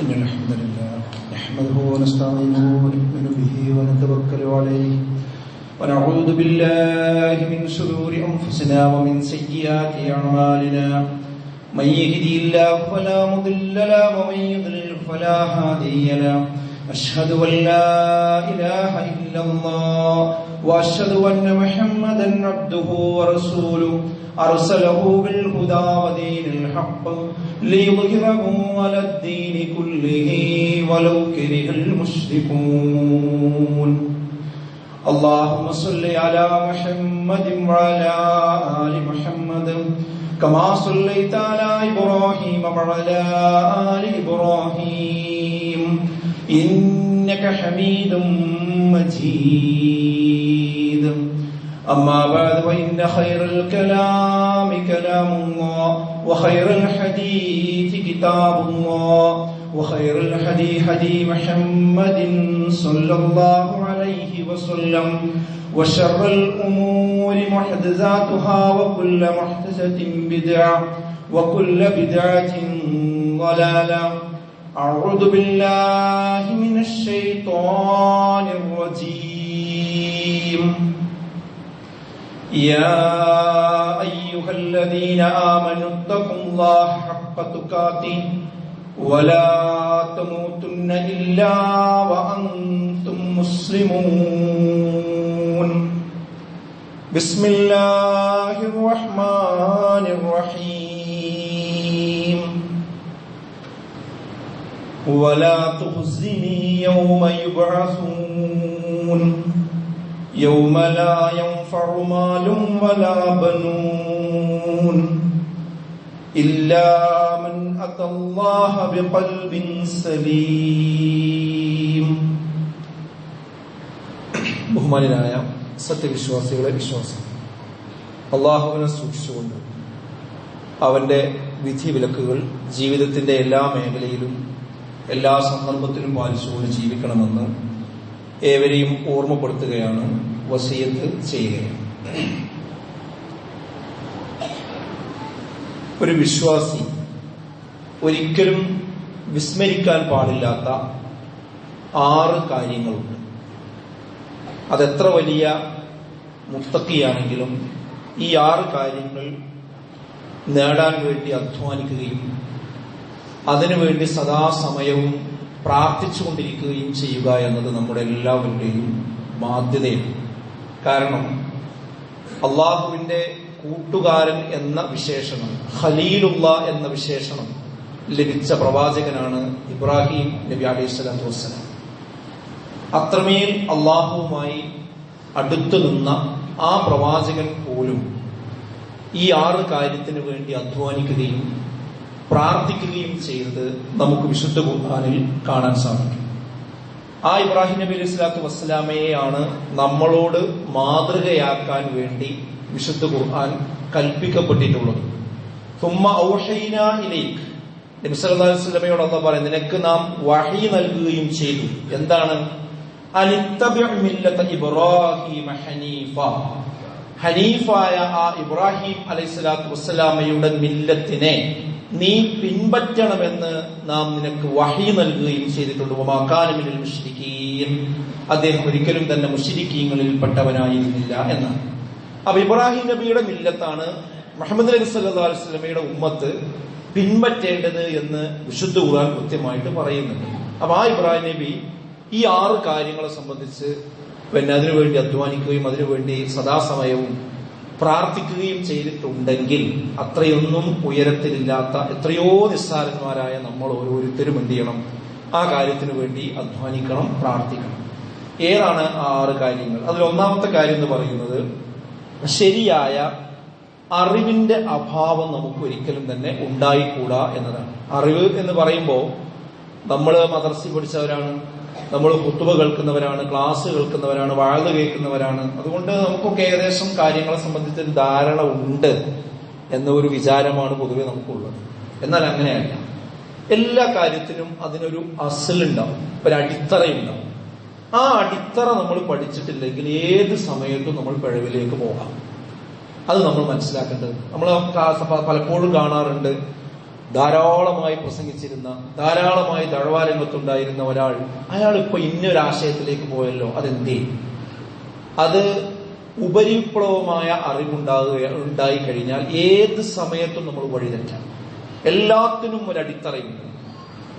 إن الحمد لله نحمده ونستعينه ونؤمن به ونتوكل عليه ونعوذ بالله من شرور أنفسنا ومن سيئات أعمالنا من يهده الله فلا مضل له ومن يضلل فلا هادي له أشهد أن لا إله إلا الله وأشهد أن محمدا عبده ورسوله أرسله بالهدى ودين الحق ليظهره على الدين كله ولو كره المشركون اللهم صل على محمد وعلى آل محمد كما صليت على إبراهيم وعلى آل إبراهيم إنك حميد مجيد أما بعد فإن خير الكلام كلام الله وخير الحديث كتاب الله وخير الهدي هدي محمد صلى الله عليه وسلم وشر الأمور محدثاتها وكل محدثة بدعة وكل بدعة ضلالة أعوذ بالله من الشيطان الرجيم يا أيها الذين آمنوا اتقوا الله حق تقاته ولا تموتن إلا وأنتم مسلمون بسم الله الرحمن الرحيم ولا تخزني يوم يبعثون يوم لا ينفع مال ولا بنون إلا من أتى الله بقلب سليم. ബഹുമാന്യനായ സത്യവിശ്വാസികളെ വിശ്വാസം, അള്ളാഹുവിനെ സൂക്ഷിച്ചുകൊണ്ട് അവന്റെ വിധിവിലക്കുകൾ ജീവിതത്തിന്റെ എല്ലാ മേഖലയിലും എല്ലാ സന്ദർഭത്തിലും പാലിച്ചുകൊണ്ട് ജീവിക്കണമെന്ന് ഏവരെയും ഓർമ്മപ്പെടുത്തുകയാണ്, വസിയത്ത് ചെയ്യുകയാണ്. ഒരു വിശ്വാസി ഒരിക്കലും വിസ്മരിക്കാൻ പാടില്ലാത്ത 6 കാര്യങ്ങളുണ്ട്. അതെത്ര വലിയ മുത്തക്കിയാണെങ്കിലും ഈ 6 കാര്യങ്ങൾ നേടാൻ വേണ്ടി അധ്വാനിക്കുകയും അതിനുവേണ്ടി സദാസമയവും പ്രാർത്ഥിച്ചുകൊണ്ടിരിക്കുകയും ചെയ്യുക എന്നത് നമ്മുടെ എല്ലാവരുടെയും ബാധ്യതയാണ്. കാരണം അള്ളാഹുവിന്റെ കൂട്ടുകാരൻ എന്ന വിശേഷണം, ഖലീലുള്ള എന്ന വിശേഷണം ലഭിച്ച പ്രവാചകനാണ് ഇബ്രാഹിം നബി അലൈഹി സ്വലാത്തു വസ്സലാം. അത്രമേൽ അള്ളാഹുവുമായി അടുത്തു നിന്ന ആ പ്രവാചകൻ പോലും ഈ 6 കാര്യത്തിന് വേണ്ടി അധ്വാനിക്കുകയും പ്രാർത്ഥിക്കുകയും ചെയ്തത് നമുക്ക് വിശുദ്ധ ഖുർആനിൽ കാണാൻ സാധിക്കും. ആ ഇബ്രാഹിം നബി അലൈഹി സ്വലാത്തു വസ്സലാമയെയാണ് നമ്മളോട് മാതൃകയാക്കാൻ വേണ്ടി വിശുദ്ധ ഖുർആൻ കൽപ്പിക്കപ്പെട്ടിട്ടുള്ളത്. സുമ്മ ഔഹൈനാ ഇലൈക്, നബി സല്ലല്ലാഹു അലൈഹി വസല്ലമയോട് അല്ലാഹു പറയുന്നു, നിനക്ക് നാം വഹി നൽകുകയും ചെയ്തു. എന്താണ്? അനിത്തബിഉ മില്ലത ഇബ്രാഹിമ ഹനീഫ, ഹനീഫായ ആ ഇബ്രാഹിം അലൈഹി സ്വലാത്തു വസ്സലാമയുടെ മില്ലത്തിനെ നീ പിൻപറ്റണമെന്ന് നാം നിനക്ക് വഹി നൽകുകയും ചെയ്തിട്ടുണ്ട്. വമാ കാന മിനൽ മുശ്രിക്കീൻ, അദ്ദേഹം ഒരിക്കലും തന്നെ മുശ്രിക്കീങ്ങളിൽ പെട്ടവനായിരുന്നില്ല എന്നാണ്. അപ്പൊ ഇബ്രാഹിം നബിയുടെ മില്ലത്താണ് മുഹമ്മദ് നബി സല്ലല്ലാഹു അലൈഹി വസല്ലമയുടെ ഉമ്മത്ത് പിൻപറ്റേണ്ടത് എന്ന് വിശുദ്ധ ഖുർആൻ കൃത്യമായിട്ട് പറയുന്നുണ്ട്. അപ്പൊ ആ ഇബ്രാഹിം നബി ഈ 6 കാര്യങ്ങളെ സംബന്ധിച്ച് അതിനുവേണ്ടി അധ്വാനിക്കുകയും അതിനുവേണ്ടി സദാസമയവും പ്രാർത്ഥിക്കുകയും ചെയ്തിട്ടുണ്ടെങ്കിൽ അത്രയൊന്നും ഉയരത്തിലില്ലാത്ത എത്രയോ നിസ്സാരന്മാരായ നമ്മൾ ഓരോരുത്തരും എന്ത് ചെയ്യണം? ആ കാര്യത്തിന് വേണ്ടി അധ്വാനിക്കണം, പ്രാർത്ഥിക്കണം. ഏതാണ് ആ 6 കാര്യങ്ങൾ? അതിൽ ഒന്നാമത്തെ കാര്യം എന്ന് പറയുന്നത് ശരിയായ അറിവിന്റെ അഭാവം നമുക്ക് ഒരിക്കലും തന്നെ ഉണ്ടായിക്കൂടാ എന്നതാണ്. അറിവ് എന്ന് പറയുമ്പോൾ നമ്മൾ മദ്രസയിൽ പഠിച്ചവരാണ്, നമ്മൾ ഖുതുബ കേൾക്കുന്നവരാണ്, ക്ലാസ് കേൾക്കുന്നവരാണ്, വഅദ് കേൾക്കുന്നവരാണ്. അതുകൊണ്ട് നമുക്കൊക്കെ ഏകദേശം കാര്യങ്ങളെ സംബന്ധിച്ചൊരു ധാരണ ഉണ്ട് എന്ന ഒരു വിചാരമാണ് പൊതുവെ നമുക്കുള്ളത്. എന്നാൽ അങ്ങനെയല്ല. എല്ലാ കാര്യത്തിനും അതിനൊരു അസലുണ്ടാവും, ഒരു അടിത്തറയുണ്ടാവും. ആ അടിത്തറ നമ്മൾ പഠിച്ചിട്ടില്ലെങ്കിൽ ഏത് സമയത്തും നമ്മൾ പിഴവിലേക്ക് പോകാം. അത് നമ്മൾ മനസ്സിലാക്കേണ്ടത്. നമ്മൾ പലപ്പോഴും കാണാറുണ്ട്, ധാരാളമായി പ്രസംഗിച്ചിരുന്ന, ധാരാളമായി ദഴവാരംഗത്തുണ്ടായിരുന്ന ഒരാൾ, അയാളിപ്പോ ഇന്നൊരാശയത്തിലേക്ക് പോയല്ലോ, അതെന്തേ? അത് ഉപരിപ്ലവമായ ഉണ്ടായി കഴിഞ്ഞാൽ ഏത് സമയത്തും നമ്മൾ വഴിതെറ്റാം. എല്ലാത്തിനും ഒരു അടിത്തറയുണ്ട്.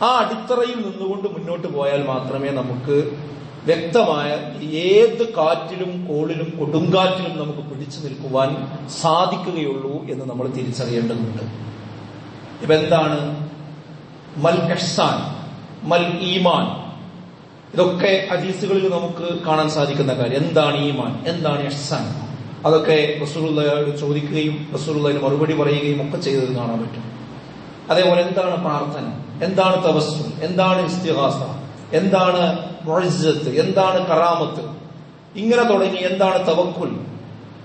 ആ അടിത്തറയിൽ നിന്നുകൊണ്ട് മുന്നോട്ട് പോയാൽ മാത്രമേ നമുക്ക് വ്യക്തമായ ഏത് കാറ്റിലും കോളിലും കൊടുങ്കാറ്റിലും നമുക്ക് പിടിച്ചു നിൽക്കുവാൻ സാധിക്കുകയുള്ളൂ എന്ന് നമ്മൾ തിരിച്ചറിയേണ്ടതുണ്ട്. ഇപ്പൊ എന്താണ് മൽ ഇഹ്സാൻ, മൽ ഈമാൻ? ഇതൊക്കെ ഹദീസുകളിൽ നമുക്ക് കാണാൻ സാധിക്കുന്ന കാര്യം. എന്താണ് ഈമാൻ, എന്താണ് ഇഹ്സാൻ? അതൊക്കെ റസൂലുള്ളാഹിയോട് ചോദിക്കുകയും റസൂലുള്ളാഹിന് മറുപടി പറയുകയും ഒക്കെ ചെയ്തത് കാണാൻ പറ്റും. അതേപോലെ എന്താണ് പ്രാർത്ഥന, എന്താണ് തവസ്സുൽ, എന്താണ് ഇസ്തിഗാസ, എന്താണ് മുഅ്ജിസത്ത്, എന്താണ് കറാമത്ത്, ഇങ്ങനെ തുടങ്ങി എന്താണ് തവക്കുൽ,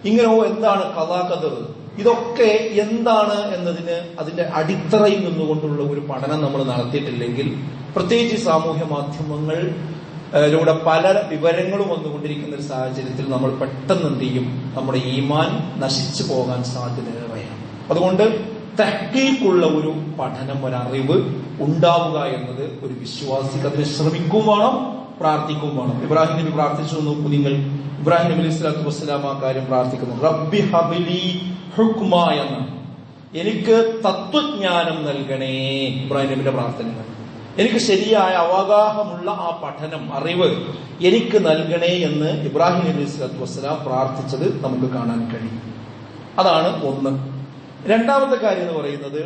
ഇങ്ങനെ എന്താണ് ഖദാ ഖദർ, ഇതൊക്കെ എന്താണ് എന്നതിന് അതിന്റെ അടിത്തറയിൽ നിന്നുകൊണ്ടുള്ള ഒരു പഠനം നമ്മൾ നടത്തിയിട്ടില്ലെങ്കിൽ, പ്രത്യേകിച്ച് സാമൂഹ്യ മാധ്യമങ്ങളിലൂടെ പല വിവരങ്ങളും വന്നുകൊണ്ടിരിക്കുന്ന ഒരു സാഹചര്യത്തിൽ നമ്മൾ പെട്ടെന്ന് എന്ത് ചെയ്യും? നമ്മുടെ ഈമാൻ നശിച്ചു പോകാൻ സാധ്യതയേറെയാണ്. അതുകൊണ്ട് തഹ്ഖീഖുള്ള ഒരു പഠനം, ഒരറിവ് ഉണ്ടാവുക എന്നത് ഒരു വിശ്വാസിക്ക് അതിന് ശ്രമിക്കും വേണം, പ്രാർത്ഥിക്കും വേണം. ഇബ്രാഹിം നബി പ്രാർത്ഥിച്ചു നോക്കൂ നിങ്ങൾ. ഇബ്രാഹിം നബി അലൈഹി സ്വലാത്തു വസ്സലാം ആ കാര്യം പ്രാർത്ഥിക്കുന്നു. റബ്ബി ഹബ്ലി ഹുക്മ എന്നാണ്. എനിക്ക് തത്വജ്ഞാനം നൽകണേ. ഇബ്രാഹിം നബിയുടെ പ്രാർത്ഥന, എനിക്ക് ശരിയായ അവഗാഹമുള്ള ആ പഠനം, അറിവ് എനിക്ക് നൽകണേ എന്ന് ഇബ്രാഹിം നബി അലൈഹി സ്വലാത്തു വസ്സലാം പ്രാർത്ഥിച്ചത് നമുക്ക് കാണാൻ കഴിയും. അതാണ് ഒന്ന്. രണ്ടാമത്തെ കാര്യം എന്ന് പറയുന്നത്,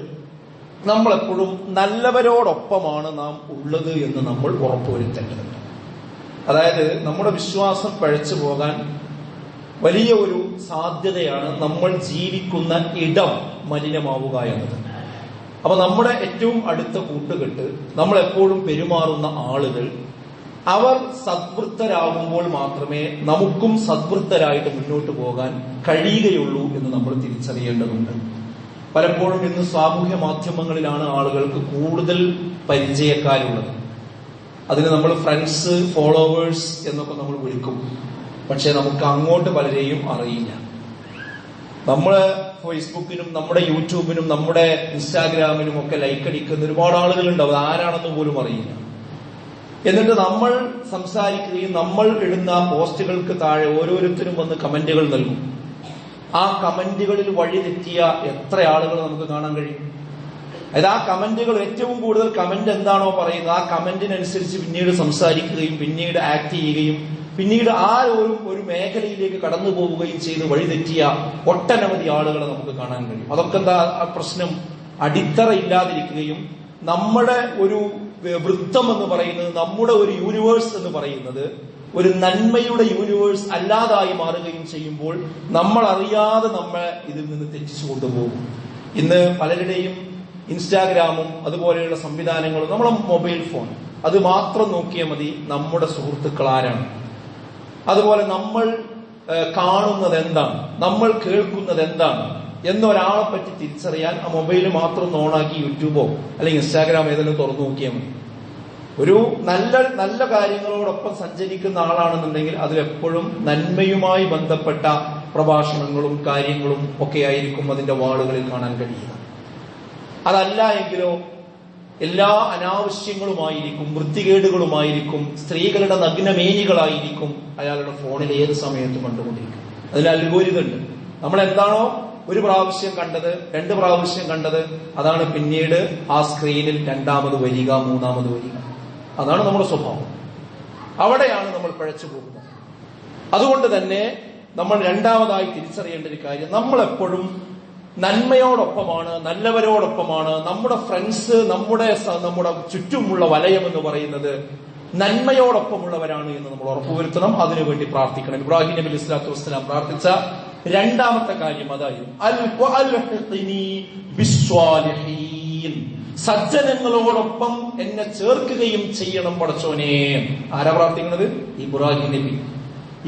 നമ്മളെപ്പോഴും നല്ലവരോടൊപ്പമാണ് നാം ഉള്ളത് എന്ന് നമ്മൾ ഉറപ്പുവരുത്തേണ്ടതുണ്ട്. അതായത് നമ്മുടെ വിശ്വാസം പഴച്ചു പോകാൻ വലിയ ഒരു സാധ്യതയാണ് നമ്മൾ ജീവിക്കുന്ന ഇടം മലിനമാവുക എന്നത്. അപ്പൊ നമ്മുടെ ഏറ്റവും അടുത്ത കൂട്ടുകെട്ട്, നമ്മൾ എപ്പോഴും പെരുമാറുന്ന ആളുകൾ, അവർ സദ്വൃത്തരാകുമ്പോൾ മാത്രമേ നമുക്കും സദ്വൃത്തരായിട്ട് മുന്നോട്ട് പോകാൻ കഴിയുകയുള്ളൂ എന്ന് നമ്മൾ തിരിച്ചറിയേണ്ടതുണ്ട്. പലപ്പോഴും ഇന്ന് സാമൂഹ്യ മാധ്യമങ്ങളിലാണ് ആളുകൾക്ക് കൂടുതൽ പരിചയക്കാരുള്ളത്. അതിന് നമ്മൾ ഫ്രണ്ട്സ്, ഫോളോവേഴ്സ് എന്നൊക്കെ നമ്മൾ വിളിക്കും. പക്ഷെ നമുക്ക് അങ്ങോട്ട് പലരെയും അറിയില്ല. നമ്മള് ഫേസ്ബുക്കിനും നമ്മുടെ യൂട്യൂബിനും നമ്മുടെ ഇൻസ്റ്റാഗ്രാമിനും ഒക്കെ ലൈക്ക് അടിക്കുന്ന ഒരുപാട് ആളുകളുണ്ടാവും. ആരാണെന്ന് പോലും അറിയില്ല. എന്നിട്ട് നമ്മൾ സംസാരിക്കുകയും നമ്മൾ ഇടുന്ന പോസ്റ്റുകൾക്ക് താഴെ ഓരോരുത്തരും വന്ന് കമന്റുകൾ നൽകും. ആ കമന്റുകളിൽ വഴിതെറ്റിയ എത്ര ആളുകൾ നമുക്ക് കാണാൻ കഴിയും. അതായത് ആ കമന്റുകൾ, ഏറ്റവും കൂടുതൽ കമന്റ് എന്താണോ പറയുന്നത് ആ കമന്റിനനുസരിച്ച് പിന്നീട് സംസാരിക്കുകയും പിന്നീട് ആക്ട് ചെയ്യുകയും പിന്നീട് ആ ഒരു മേഖലയിലേക്ക് കടന്നു പോവുകയും ചെയ്ത് വഴിതെറ്റിയ ഒട്ടനവധി ആളുകളെ നമുക്ക് കാണാൻ കഴിയും. അതൊക്കെ എന്താ പ്രശ്നം? അടിത്തറ ഇല്ലാതിരിക്കുകയും നമ്മുടെ ഒരു വൃത്തം എന്ന് പറയുന്നത്, നമ്മുടെ ഒരു യൂണിവേഴ്സ് എന്ന് പറയുന്നത് ഒരു നന്മയുടെ യൂണിവേഴ്സ് അല്ലാതായി മാറുകയും ചെയ്യുമ്പോൾ നമ്മൾ അറിയാതെ നമ്മളെ ഇതിൽ നിന്ന് തെറ്റിച്ചു കൊണ്ടുപോകും. ഇന്ന് പലരുടെയും ഇൻസ്റ്റാഗ്രാമും അതുപോലെയുള്ള സംവിധാനങ്ങളും നമ്മളെ മൊബൈൽ ഫോൺ, അത് മാത്രം നോക്കിയാൽ മതി നമ്മുടെ സുഹൃത്തുക്കൾ ആരാണ്, അതുപോലെ നമ്മൾ കാണുന്നത് എന്താണ്, നമ്മൾ കേൾക്കുന്നത് എന്താണ് എന്നൊരാളെ പറ്റി തിരിച്ചറിയാൻ ആ മൊബൈൽ മാത്രം ഓണാക്കി യൂട്യൂബോ അല്ലെങ്കിൽ ഇൻസ്റ്റാഗ്രാം ഏതെങ്കിലും തുറന്നു നോക്കിയാൽ മതി. ഒരു നല്ല കാര്യങ്ങളോടൊപ്പം സഞ്ചരിക്കുന്ന ആളാണെന്നുണ്ടെങ്കിൽ അതിലെപ്പോഴും നന്മയുമായി ബന്ധപ്പെട്ട പ്രഭാഷണങ്ങളും കാര്യങ്ങളും ഒക്കെ ആയിരിക്കും അതിന്റെ വാളുകളിൽ കാണാൻ കഴിയുക. അതല്ല എങ്കിലോ എല്ലാ അനാവശ്യങ്ങളുമായിരിക്കും, വൃത്തികേടുകളുമായിരിക്കും, സ്ത്രീകളുടെ നഗ്നമേനികളായിരിക്കും അയാളുടെ ഫോണിൽ ഏത് സമയത്തും കണ്ടുകൊണ്ടിരിക്കും. അതിൽ അൽഗോരിതമുണ്ട്. നമ്മൾ എന്താണോ ഒരു പ്രാവശ്യം കണ്ടത്, 2 പ്രാവശ്യം കണ്ടത്, അതാണ് പിന്നീട് ആ സ്ക്രീനിൽ രണ്ടാമത് വരിക, മൂന്നാമത് വരിക. അതാണ് നമ്മുടെ സ്വഭാവം. അവിടെയാണ് നമ്മൾ പിഴച്ചു പോകുന്നത്. അതുകൊണ്ട് തന്നെ നമ്മൾ രണ്ടാമതായി തിരിച്ചറിയേണ്ട ഒരു കാര്യം, നമ്മളെപ്പോഴും നന്മയോടൊപ്പമാണ്, നല്ലവരോടൊപ്പമാണ്. നമ്മുടെ ഫ്രണ്ട്സ്, നമ്മുടെ ചുറ്റുമുള്ള വലയം എന്ന് പറയുന്നത് നന്മയോടൊപ്പമുള്ളവരാണ് എന്ന് നമ്മൾ ഉറപ്പുവരുത്തണം. അതിനുവേണ്ടി പ്രാർത്ഥിക്കണം. ഇബ്രാഹിം നബി അലൈഹി സ്വലാത്തു വസ്സലാം പ്രാർത്ഥിച്ച രണ്ടാമത്തെ കാര്യം അതായിരുന്നു സജ്ജനങ്ങളോടൊപ്പം എന്നെ ചേർക്കുകയും ചെയ്യണം പടച്ചോനെ. ആരാ പ്രാർത്ഥിക്കുന്നത്? ഇബ്രാഹിം നബി.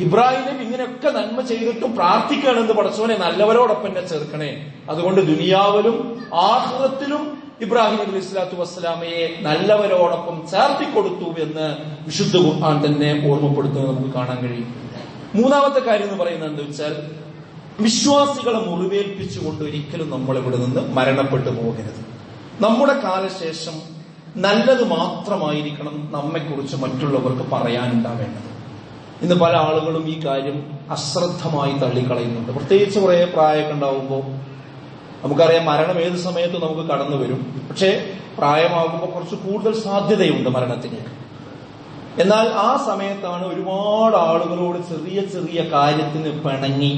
ഇബ്രാഹിം നബി ഇങ്ങനെയൊക്കെ നന്മ ചെയ്തിട്ടും പ്രാർത്ഥിക്കുകയാണെന്ന്, പടച്ചോനെ നല്ലവരോടൊപ്പം എന്നെ ചേർക്കണേ. അതുകൊണ്ട് ദുനിയാവിലും ആഖിറത്തിലും ഇബ്രാഹിം നബി അലൈഹി സ്വലാത്തു വസ്സലാമയെ നല്ലവരോടൊപ്പം ചേർത്തിക്കൊടുത്തു എന്ന് വിശുദ്ധ ഖുർആൻ തന്നെ ഓർമ്മപ്പെടുത്തുന്നത് നമുക്ക് കാണാൻ കഴിയും. മൂന്നാമത്തെ കാര്യം എന്ന് പറയുന്നത് എന്താ വെച്ചാൽ, വിശ്വാസികളെ മുറിവേൽപ്പിച്ചുകൊണ്ട് ഒരിക്കലും നമ്മൾ ഇവിടെ നിന്ന് മരണപ്പെട്ടു പോകരുത്. നമ്മുടെ കാലശേഷം നല്ലത് മാത്രമായിരിക്കണം നമ്മെക്കുറിച്ച് മറ്റുള്ളവർക്ക് പറയാനുണ്ടാവേണ്ടത്. ഇന്ന് പല ആളുകളും ഈ കാര്യം അശ്രദ്ധമായി തള്ളിക്കളയുന്നുണ്ട്. പ്രത്യേകിച്ച് കുറെ പ്രായമൊക്കെ ഉണ്ടാവുമ്പോൾ നമുക്കറിയാം മരണം ഏത് സമയത്തും നമുക്ക് കടന്നു വരും. പക്ഷേ പ്രായമാകുമ്പോൾ കുറച്ച് കൂടുതൽ സാധ്യതയുണ്ട് മരണത്തിലേക്ക്. എന്നാൽ ആ സമയത്താണ് ഒരുപാട് ആളുകളോട് ചെറിയ ചെറിയ കാര്യത്തിന് പിണങ്ങി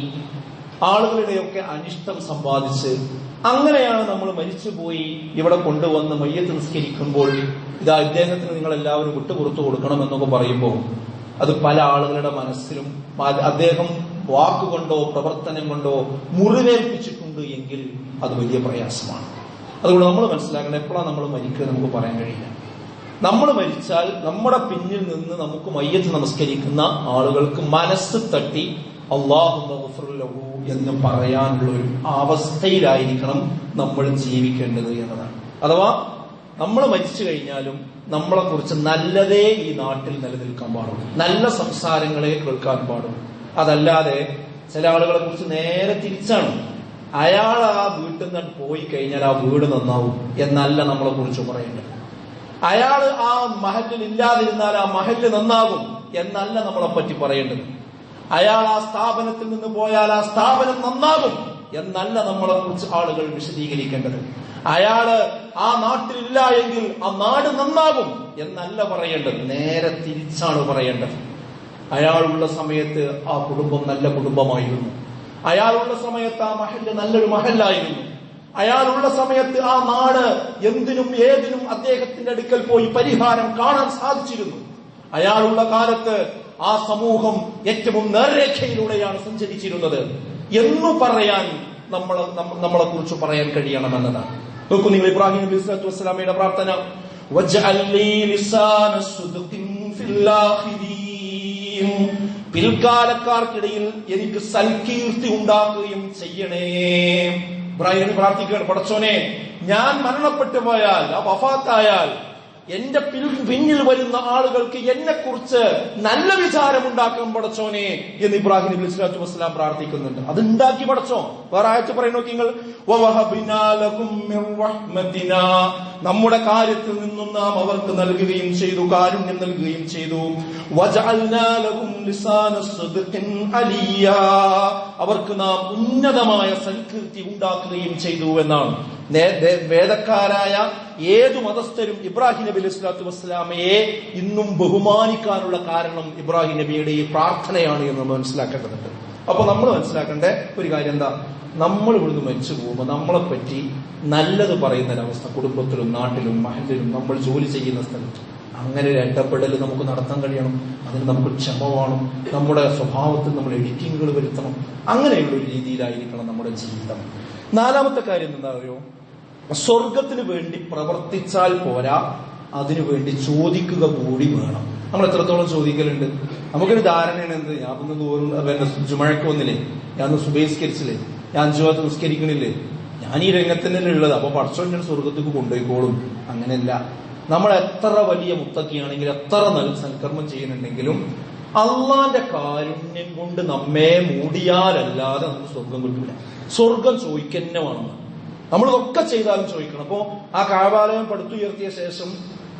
ആളുകളുടെയൊക്കെ അനിഷ്ടം സമ്പാദിച്ച് അങ്ങനെയാണ് നമ്മൾ മരിച്ചുപോയി ഇവിടെ കൊണ്ടുവന്ന് മയ്യത്ത് നിസ്കരിക്കുമ്പോൾ ഇതാ ഇദ്ദേഹത്തിന് നിങ്ങൾ എല്ലാവരും വിട്ടുപുറത്തു കൊടുക്കണം എന്നൊക്കെ പറയുമ്പോൾ അത് പല ആളുകളുടെ മനസ്സിലും അദ്ദേഹം വാക്കുകൊണ്ടോ പ്രവർത്തനം കൊണ്ടോ മുറിവേൽപ്പിച്ചിട്ടുണ്ട് എങ്കിൽ അത് വലിയ പ്രയാസമാണ്. അതുകൊണ്ട് നമ്മൾ മനസ്സിലാക്കണം, എപ്പോഴാണ് നമ്മൾ മരിക്കുക നമുക്ക് പറയാൻ കഴിയില്ല. നമ്മൾ മരിച്ചാൽ നമ്മുടെ പിന്നിൽ നിന്ന് നമുക്ക് മയ്യത്ത് നമസ്കരിക്കുന്ന ആളുകൾക്ക് മനസ്സ് തട്ടി അല്ലാഹുമ്മ ഗ്ഫിർ ലഹു എന്ന് പറയാനുള്ള ഒരു അവസ്ഥയിലായിരിക്കണം നമ്മൾ ജീവിക്കേണ്ടത് എന്നതാണ്. അഥവാ നമ്മൾ മരിച്ചു കഴിഞ്ഞാലും നമ്മളെ കുറിച്ച് നല്ലതേ ഈ നാട്ടിൽ നിലനിൽക്കാൻ പാടുള്ളൂ, നല്ല സംസാരങ്ങളെ കേൾക്കാൻ പാടുള്ളൂ. അതല്ലാതെ ചില ആളുകളെ കുറിച്ച് നേരെ തിരിച്ചാണ്. അയാൾ ആ വീട്ടിൽ നിന്ന് പോയി കഴിഞ്ഞാൽ ആ വീട് നന്നാവും എന്നല്ല നമ്മളെ കുറിച്ച് പറയേണ്ടത്. അയാൾ ആ മഹല്ലിൽ ഇല്ലാതിരുന്നാൽ ആ മഹല്ല് നന്നാകും എന്നല്ല നമ്മളെ പറ്റി പറയേണ്ടത്. അയാൾ ആ സ്ഥാപനത്തിൽ നിന്ന് പോയാൽ ആ സ്ഥാപനം നന്നാകും എന്നല്ല നമ്മളെ കുറിച്ച് ആളുകൾ വിശദീകരിക്കേണ്ടത്. അയാള് ആ നാട്ടിലില്ല എങ്കിൽ ആ നാട് നന്നാകും എന്നല്ല പറയേണ്ടത്, നേരെ തിരിച്ചാണ് പറയേണ്ടത്. അയാളുള്ള സമയത്ത് ആ കുടുംബം നല്ല കുടുംബമായിരുന്നു, അയാളുള്ള സമയത്ത് ആ മഹല്ല് നല്ലൊരു മഹല്ലായിരുന്നു, അയാളുള്ള സമയത്ത് ആ നാട് എന്തിനും ഏതിനും അദ്ദേഹത്തിന്റെ അടുക്കൽ പോയി പരിഹാരം കാണാൻ സാധിച്ചിരുന്നു, അയാളുള്ള കാലത്ത് ആ സമൂഹം ഏറ്റവും നേർരേഖയിലൂടെയാണ് സഞ്ചരിച്ചിരുന്നത് എന്നു പറയാൻ നമ്മളെ കുറിച്ച് പറയാൻ കഴിയണമെന്നതാണ്. നോക്കൂ, നിങ്ങൾ ഇബ്രാഹിം നബി സ്വല്ലല്ലാഹു അലൈഹി വസല്ലമയുടെ പ്രാർത്ഥന വജ്അൽനി ലിസാന സുദ്ഖിൻ ഫിൽ ആഖിരീൻ, പിൽക്കാലക്കാർക്കിടയിൽ എനിക്ക് സൽകീർത്തി ഉണ്ടാക്കുകയും ചെയ്യണേ. ഇബ്രാഹിം പ്രാർത്ഥിക്കുകയാണ്, പടച്ചോനെ ഞാൻ മരണപ്പെട്ടു പോയാൽ, ആ വഫാത്തായാൽ എന്റെ പിന്നിൽ വരുന്ന ആളുകൾക്ക് എന്നെ കുറിച്ച് നല്ല വിചാരം ഉണ്ടാക്കാൻ പടച്ചോനെ എന്ന് ഇബ്രാഹിം നബി സ്വല്ലല്ലാഹു അലൈഹി വസല്ലം പ്രാർത്ഥിക്കുന്നുണ്ട്. അത് ഉണ്ടാക്കി പടച്ചോ. വേറെ ആയത്ത് പറയുന്നു നിങ്ങൾ, നമ്മുടെ കാര്യത്തിൽ നിന്നും നാം അവർക്ക് നൽകുകയും ചെയ്തു, കാരുണ്യം നൽകുകയും ചെയ്തു. അവർക്ക് നാം ഉന്നതമായ സൽകീർത്തി ഉണ്ടാക്കുകയും ചെയ്തു എന്നാണ്. വേദക്കാരായ ഏതു മതസ്ഥരും ഇബ്രാഹിം നബി അലൈഹി സ്വലാത്തു വസ്സലാമയെ ഇന്നും ബഹുമാനിക്കാനുള്ള കാരണം ഇബ്രാഹിം നബിയുടെ ഈ പ്രാർത്ഥനയാണ് എന്ന് നമ്മൾ മനസ്സിലാക്കേണ്ടതുണ്ട്. അപ്പൊ നമ്മൾ മനസ്സിലാക്കേണ്ട ഒരു കാര്യം എന്താ, നമ്മൾ ഇവിടുന്ന് മരിച്ചു പോകുമ്പോൾ നമ്മളെ പറ്റി നല്ലത് പറയുന്ന ഒരവസ്ഥ കുടുംബത്തിലും നാട്ടിലും മഹല്ലിലും നമ്മൾ ജോലി ചെയ്യുന്ന സ്ഥലത്തും അങ്ങനെ ഒരു ഇടപെടൽ നമുക്ക് നടത്താൻ കഴിയണം. അതിന് നമുക്ക് ക്ഷമ വേണം, നമ്മുടെ സ്വഭാവത്തിൽ നമ്മൾ എഡിറ്റിങ്ങുകൾ വരുത്തണം. അങ്ങനെയുള്ള ഒരു രീതിയിലായിരിക്കണം നമ്മുടെ ജീവിതം. നാലാമത്തെ കാര്യം എന്താ അറിയോ, സ്വർഗത്തിന് വേണ്ടി പ്രവർത്തിച്ചാൽ പോരാ, അതിനുവേണ്ടി ചോദിക്കുക കൂടി വേണം. നമ്മൾ എത്രത്തോളം ചോദിക്കലുണ്ട്? നമുക്കൊരു ധാരണയാണ് എന്ത്, ഞാൻ ഒന്ന് ജുമഴക്ക് വന്നില്ലേ, ഞാൻ സുബഹിസ്കരിച്ചില്ലേ, ഞാൻ അഞ്ചുവാത്ത് നിസ്കരിക്കണില്ലേ, ഞാൻ ഈ രംഗത്തന്നെ ഉള്ളത്, അപ്പൊ പടച്ചോൻ ഞാൻ സ്വർഗത്തേക്ക് കൊണ്ടുപോയിക്കോളും. അങ്ങനെയല്ല. നമ്മൾ എത്ര വലിയ മുത്തക്കിയാണെങ്കിലും എത്ര നല്ല സൽക്കർമ്മം ചെയ്യുന്നുണ്ടെങ്കിലും അള്ളാന്റെ കാരുണ്യം കൊണ്ട് നമ്മെ മൂടിയാലല്ലാതെ നമുക്ക് സ്വർഗം കിട്ടില്ല. സ്വർഗം ചോദിക്കന്നെ വേണം. നമ്മളിതൊക്കെ ചെയ്താലും ചോദിക്കണം. അപ്പോ ആ കഅബാലയം പടുത്തുയർത്തിയ ശേഷം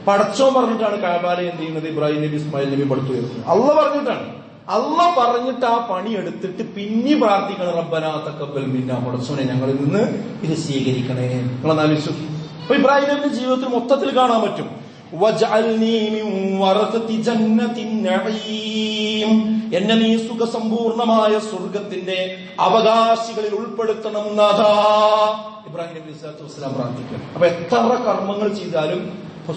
പടച്ചോൻ പറഞ്ഞിട്ടാണ് കഅബാലയം എന്ത് ചെയ്യുന്നത്, ഇബ്രാഹിം നബി ഇസ്മായിൽ നബി പടുത്തുയർത്തുന്നത്. അള്ളാഹ് പറഞ്ഞിട്ടാണ്. അള്ളാഹ് പറഞ്ഞിട്ട് ആ പണി എടുത്തിട്ട് പിന്നെ പ്രാർത്ഥിക്കണം, റബ്ബനാ തഖബ്ബൽ മിന്നാ, പടച്ചോനെ ഞങ്ങളിൽ നിന്ന് ഇത് സ്വീകരിക്കണേ. നിങ്ങളൊന്ന് ആലോചിച്ചു. അപ്പൊ ഇബ്രാഹിം നബിയുടെ ജീവിതത്തിൽ മൊത്തത്തിൽ കാണാൻ പറ്റും, വജ്അൽനീ മിൻ വറസതി ജന്നത്തിൻ നഈം, എന്നെ നീ സുഖസമ്പൂർണമായ സ്വർഗത്തിന്റെ അവകാശികളിൽ ഉൾപ്പെടുത്തണം നാഥാ. ഇബ്രാഹിം നബി സ്വല്ലല്ലാഹു അലൈഹി വസല്ലം പ്രാർത്ഥിക്കും. അപ്പൊ എത്ര കർമ്മങ്ങൾ ചെയ്താലും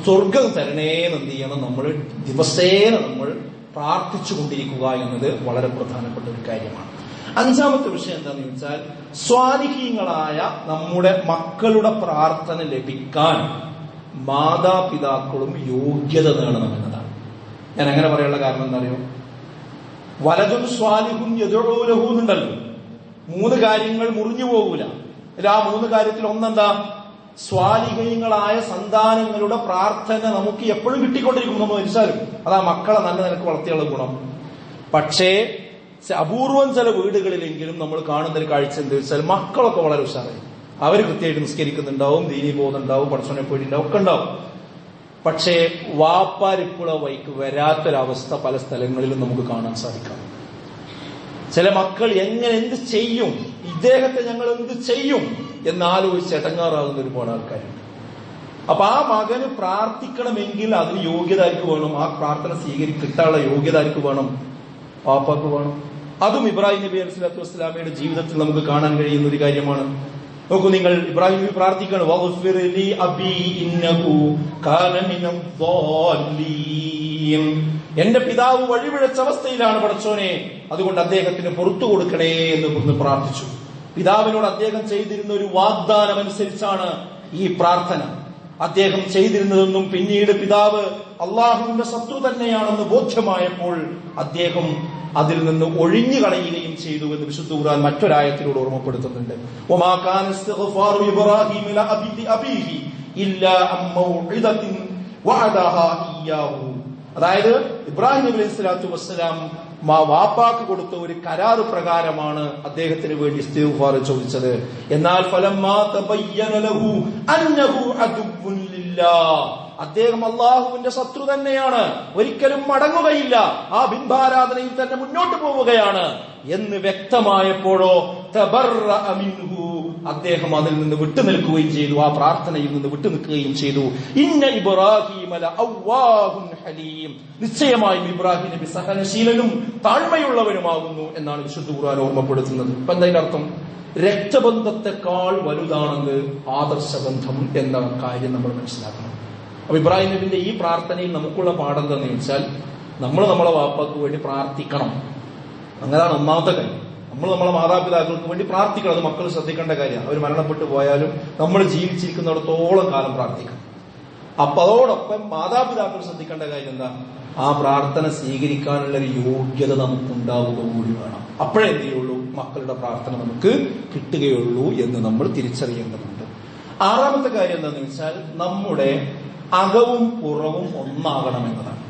സ്വർഗം തരണേന്ന് എന്ത് ചെയ്യണം, നമ്മൾ ദിവസേന നമ്മൾ പ്രാർത്ഥിച്ചു കൊണ്ടിരിക്കുക എന്നത് വളരെ പ്രധാനപ്പെട്ട ഒരു കാര്യമാണ്. അഞ്ചാമത്തെ വിഷയം എന്താണെന്ന് ചോദിച്ചാൽ, സ്വാലിഹീങ്ങളായ നമ്മുടെ മക്കളുടെ പ്രാർത്ഥന ലഭിക്കാൻ മാതാപിതാക്കളും യോഗ്യത നേടണം എന്നതാണ്. ഞാൻ അങ്ങനെ പറയാനുള്ള കാരണം എന്താ അറിയോ, വലതും സ്വാലിഹും യദ്ഉ ലഹു എന്നുണ്ടല്ലോ. 3 കാര്യങ്ങൾ മുറിഞ്ഞു പോകൂല. ആ 3 കാര്യത്തിൽ ഒന്നെന്താ, സ്വാലിഹീങ്ങളായ സന്താനങ്ങളുടെ പ്രാർത്ഥന നമുക്ക് എപ്പോഴും കിട്ടിക്കൊണ്ടിരിക്കും. നമ്മൾ മരിച്ചാലും അത് ആ മക്കളെ നല്ല നിലക്ക് വളർത്തിയുള്ള ഗുണം. പക്ഷേ അപൂർവം ചില വീടുകളിലെങ്കിലും നമ്മൾ കാണുന്ന ഒരു കാഴ്ച എന്താ വെച്ചാൽ, മക്കളൊക്കെ വളരെ ഉഷാറായി, അവർ കൃത്യമായിട്ട് നിസ്കരിക്കുന്നുണ്ടാവും, ദീനി ബോധമുണ്ടാവും, പടച്ചോനെ പേടിയുണ്ടാവും, ഒക്കെ ഉണ്ടാവും. പക്ഷേ വാപ്പാരിപ്പുള വൈക്ക് വരാത്തൊരവസ്ഥ പല സ്ഥലങ്ങളിലും നമുക്ക് കാണാൻ സാധിക്കാം. ചില മക്കൾ എന്ത് ചെയ്യും, ഇദ്ദേഹത്തെ ഞങ്ങൾ എന്ത് ചെയ്യും എന്നാലോചിച്ച് ഇടങ്ങാറാകുന്ന ഒരുപാട് ആൾക്കാരുണ്ട്. അപ്പൊ ആ മകന് പ്രാർത്ഥിക്കണമെങ്കിൽ അതിന് യോഗ്യത ആർക്ക് വേണം? ആ പ്രാർത്ഥന കിട്ടാനുള്ള യോഗ്യത ആർക്ക് വേണം? വാപ്പാക്ക് വേണം. അതും ഇബ്രാഹിം നബി അലൈഹി സ്വലാത്തു വസ്സലാമയുടെ ജീവിതത്തിൽ നമുക്ക് കാണാൻ കഴിയുന്ന ഒരു കാര്യമാണ്. നോക്കൂ, നിങ്ങൾ ഇബ്രാഹിം നബി പ്രാർത്ഥിക്കണം, എന്റെ പിതാവ് വഴിപിഴച്ച അവസ്ഥയിലാണ് പടച്ചോനെ, അതുകൊണ്ട് അദ്ദേഹത്തിന് പുറത്തു കൊടുക്കണേ എന്ന് പ്രാർത്ഥിച്ചു. പിതാവിനോട് അദ്ദേഹം ചെയ്തിരുന്ന ഒരു വാഗ്ദാനം അനുസരിച്ചാണ് ഈ പ്രാർത്ഥന. അദ്ദേഹം ചെയ്തിരുന്നതെന്നും പിന്നീട് പിതാവ് അള്ളാഹുവിന്റെ ശത്രു തന്നെയാണെന്ന് ബോധ്യമായപ്പോൾ അദ്ദേഹം അതിൽ നിന്ന് ഒഴിഞ്ഞു കളയുകയും ചെയ്തു എന്ന് വിശുദ്ധ ഖുർആൻ മറ്റൊരായത്തിലൂടെ ഓർമ്മപ്പെടുത്തുന്നുണ്ട്. വമാ കാന ഇസ്തിഗ്ഫാറു ഇബ്രാഹീമ ലഅബീഹി ഇല്ലാ അൻ മൗഇദത്തിൻ വഅദഹാ ഇയ്യാഹു. അതായത് ഇബ്രാഹിം നബി അലൈഹി സ്വലാത്തു വസ്സലാം വാപ്പാക്ക് കൊടുത്ത ഒരു കരാറ് പ്രകാരമാണ് അദ്ദേഹത്തിന് വേണ്ടി ഇസ്തിഗ്ഫാർ ചോദിച്ചത്. എന്നാൽ ഫലമ്മാ തബയ്യന ലഹു അന്നഹു അദുവ്വുൻ ലില്ലാഹ്, അദ്ദേഹം അള്ളാഹുവിന്റെ ശത്രു തന്നെയാണ്, ഒരിക്കലും മടങ്ങുകയില്ല, ആ ബിംബാരാധനയിൽ തന്നെ മുന്നോട്ട് പോവുകയാണ് എന്ന് വ്യക്തമായപ്പോഴോ തബർറഅ മിൻഹു, അദ്ദേഹം അതിൽ നിന്ന് വിട്ടുനിൽക്കുകയും ചെയ്തു, ആ പ്രാർത്ഥനയിൽ നിന്ന് വിട്ടുനിൽക്കുകയും ചെയ്തു. ഇന്ന ഇബ്രാഹീമ ലഅവ്വാഹുൻ ഹലീം, നിശ്ചയമായും ഇബ്രാഹിം നബി സഹനശീലനും താഴ്മയുള്ളവനുമാകുന്നു എന്നാണ് വിശുദ്ധ ഖുർആൻ ഓർമ്മപ്പെടുത്തുന്നത്. ഇപ്പൊ എന്താ അർത്ഥം? രക്തബന്ധത്തെക്കാൾ വലുതാണെന്ന് ആദർശബന്ധം എന്ന കാര്യം നമ്മൾ മനസ്സിലാക്കണം. അപ്പൊ ഇബ്രാഹിം നബിന്റെ ഈ പ്രാർത്ഥനയിൽ നമുക്കുള്ള പാഠം എന്താണെന്ന് ചോദിച്ചാൽ, നമ്മൾ നമ്മളെ വാപ്പാക്ക് വേണ്ടി പ്രാർത്ഥിക്കണം. അങ്ങനെയാണ് ഒന്നാമത്തെ കാര്യം. നമ്മൾ നമ്മളെ മാതാപിതാക്കൾക്ക് വേണ്ടി പ്രാർത്ഥിക്കണം. അത് മക്കൾ ശ്രദ്ധിക്കേണ്ട കാര്യമാണ്. അവർ മരണപ്പെട്ടു പോയാലും നമ്മൾ ജീവിച്ചിരിക്കുന്നിടത്തോളം കാലം പ്രാർത്ഥിക്കണം. അപ്പൊ അതോടൊപ്പം മാതാപിതാക്കൾ ശ്രദ്ധിക്കേണ്ട കാര്യം എന്താ? ആ പ്രാർത്ഥന സ്വീകരിക്കാനുള്ള ഒരു യോഗ്യത നമുക്കുണ്ടാവുക കൂടി വേണം. അപ്പോഴേ എന്ത് ചെയ്യുള്ളൂ? മക്കളുടെ പ്രാർത്ഥന നമുക്ക് കിട്ടുകയുള്ളൂ എന്ന് നമ്മൾ തിരിച്ചറിയേണ്ടതുണ്ട്. ആറാമത്തെ കാര്യം എന്താണെന്ന് വെച്ചാൽ, നമ്മുടെ അകവും പുറവും ഒന്നാകണമെന്നതാണ്.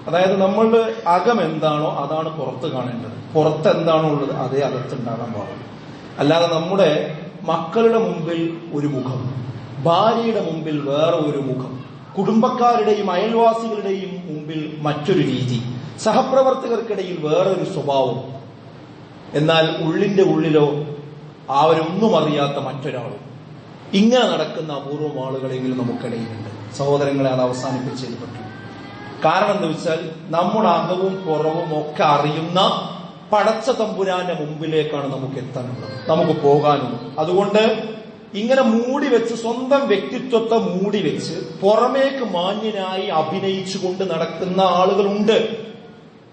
അതായത് നമ്മളുടെ അകം എന്താണോ അതാണ് പുറത്ത് കാണേണ്ടത്, പുറത്ത് എന്താണോ ഉള്ളത് അതേ അകത്തുണ്ടാകാൻ പാടുള്ളൂ. അല്ലാതെ നമ്മുടെ മക്കളുടെ മുമ്പിൽ ഒരു മുഖം, ഭാര്യയുടെ മുമ്പിൽ വേറെ ഒരു മുഖം, കുടുംബക്കാരുടെയും അയൽവാസികളുടെയും മുമ്പിൽ മറ്റൊരു രീതി, സഹപ്രവർത്തകർക്കിടയിൽ വേറൊരു സ്വഭാവം, എന്നാൽ ഉള്ളിന്റെ ഉള്ളിലോ അവരൊന്നും അറിയാത്ത മറ്റൊരാളും, ഇങ്ങനെ നടക്കുന്ന അപൂർവം ആളുകളെങ്കിലും നമുക്കിടയിലുണ്ട്. സഹോദരങ്ങളെ, അത് അവസാനിപ്പിച്ചേ പറ്റൂ. കാരണം എന്താ വെച്ചാൽ, നമ്മുടെ അകവും പുറവും ഒക്കെ അറിയുന്ന പടച്ച തമ്പുരാന്റെ മുമ്പിലേക്കാണ് നമുക്ക് എത്താനുള്ളത്, നമുക്ക് പോകാനുള്ളത്. അതുകൊണ്ട് ഇങ്ങനെ മൂടിവെച്ച്, സ്വന്തം വ്യക്തിത്വത്തെ മൂടിവെച്ച് പുറമേക്ക് മാന്യനായി അഭിനയിച്ചുകൊണ്ട് നടക്കുന്ന ആളുകളുണ്ട്.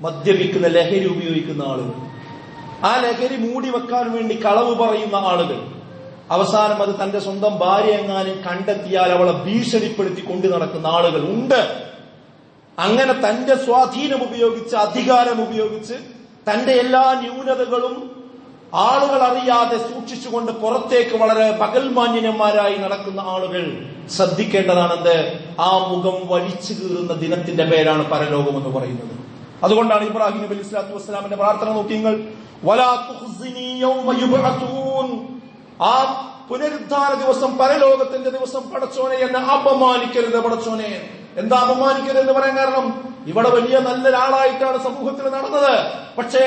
മദ്യപിക്കുന്ന, ലഹരി ഉപയോഗിക്കുന്ന ആളുകൾ, ആ ലഹരി മൂടി വെക്കാൻ വേണ്ടി കളവ് പറയുന്ന ആളുകൾ, അവസാനം അത് തന്റെ സ്വന്തം ഭാര്യ എങ്ങാനും കണ്ടെത്തിയാൽ അവളെ ഭീഷണിപ്പെടുത്തി കൊണ്ടു നടക്കുന്ന ആളുകൾ ഉണ്ട്. അങ്ങനെ തന്റെ സ്വാധീനം ഉപയോഗിച്ച്, അധികാരം ഉപയോഗിച്ച് തന്റെ എല്ലാ ന്യൂനതകളും ആളുകൾ അറിയാതെ സൂക്ഷിച്ചുകൊണ്ട് പുറത്തേക്ക് വളരെ പകൽമാന്യന്മാരായി നടക്കുന്ന ആളുകൾ ശ്രദ്ധിക്കേണ്ടതാണെന്ത്? ആ മുഖം വലിച്ചു കീറുന്ന ദിനത്തിന്റെ പേരാണ് പരലോകം എന്ന് പറയുന്നത്. അതുകൊണ്ടാണ് ഇബ്രാഹിം നബി അലൈഹി സ്വലാത്തു വസ്സലാമിന്റെ പ്രാർത്ഥന നോക്കി നിങ്ങൾ, വലാ തുഖ്സിനി യൗമ യുബ്അസൂൻ, ആ പുനരുദ്ധാന ദിവസം, പരലോകത്തിന്റെ ദിവസം പടച്ചോനെ എന്നെ അപമാനിക്കരുത് പടച്ചോനെ. എന്താ അപമാനിക്കരുത് എന്ന് പറയാൻ കാരണം, ഇവിടെ വലിയ നല്ലൊരാളായിട്ടാണ് സമൂഹത്തിൽ നടന്നത്, പക്ഷേ